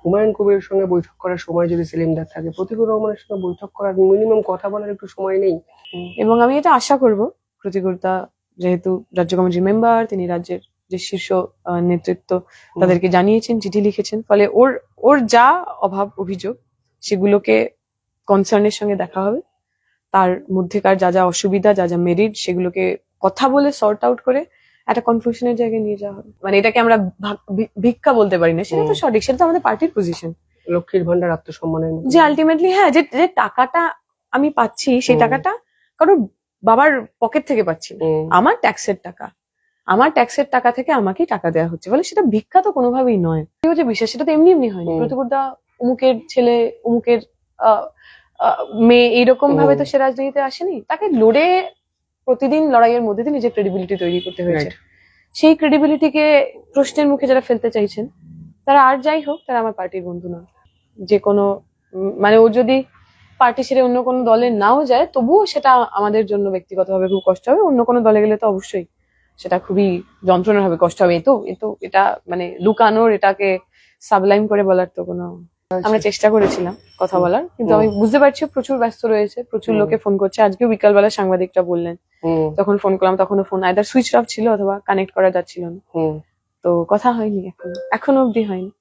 হুমায়ুন কবিরের সঙ্গে বৈঠক করার সময় যদি সেলিমদার থাকে, প্রতিকুর রহমানের সঙ্গে বৈঠক করার মিনিমাম কথা বলার একটু সময় নেই? এবং আমি এটা আশা করব, প্রতিকূলতা যেহেতু রাজ্য কমিটির মেম্বার, তিনি রাজ্যের যে শীর্ষ নেতৃত্ব তাদেরকে জানিয়েছেন, চিঠি লিখেছেন, ফলে ওর যা অভাব অভিযোগ সেগুলোকে কনসার্নের সঙ্গে দেখা হবে, তার মধ্যেকার যা যা অসুবিধা, যা যা মেরিট, সেগুলোকে কথা বলে সর্ট আউট করে একটা কনফিউশনের জায়গায় নিয়ে যাওয়া হবে। মানে এটাকে আমরা ভিক্ষা বলতে পারি না, সেটা তো সঠিক, সেটা তো আমাদের পার্টির পজিশন। লক্ষ্মীর ভান্ডার আত্মসম্মানের মতো। যে আলটিমেটলি হ্যাঁ, যে টাকাটা আমি পাচ্ছি, সেই টাকাটা কারো বাবার পকেট থেকে পাচ্ছি না, আমার ট্যাক্সের টাকা, আমার ট্যাক্সের টাকা থেকে আমাকেই টাকা দেওয়া হচ্ছে, বলে সেটা ভিক্ষা তো কোনোভাবেই নয়। যে বিশ্বাস, সেটা তো এমনি এমনি হয়নি। প্রতিকূলতা অমুকের ছেলে, অমুকের মেয়ে, এইরকম ভাবে তো সে রাজনীতিতে আসেনি। তাকে লড়ে প্রতিদিন লড়াইয়ের মধ্যে দিয়ে নিজের ক্রেডিবিলিটি তৈরি করতে হয়েছে। সেই ক্রেডিবিলিটিকে প্রশ্নের মুখে যারা ফেলতে চাইছেন, তারা আর যাই হোক, তারা আমার পার্টির বন্ধু নয়। যে কোনো মানে ও যদি পার্টি ছেড়ে অন্য কোনো দলে নাও যায়, তবুও সেটা আমাদের জন্য ব্যক্তিগতভাবে খুব কষ্ট হবে। অন্য কোনো দলে গেলে তো অবশ্যই সেটা খুবই যন্ত্রণার হবে, কষ্ট হবে। এটা মানে লুকানোর, এটাকে সাবলাইম করে বলার তো কোনো, আমরা চেষ্টা করেছিলাম কথা বলার, কিন্তু আমি বুঝতে পারছি প্রচুর ব্যস্ত রয়েছে, প্রচুর লোকে ফোন করছে। আজকেও বিকালবেলা সাংবাদিকরা বললেন, তখন ফোন করলাম, তখনও ফোন আইদার সুইচ অফ ছিল অথবা কানেক্ট করা যাচ্ছিল না। তো কথা হয়নি, এখনো অব্দি হয়নি।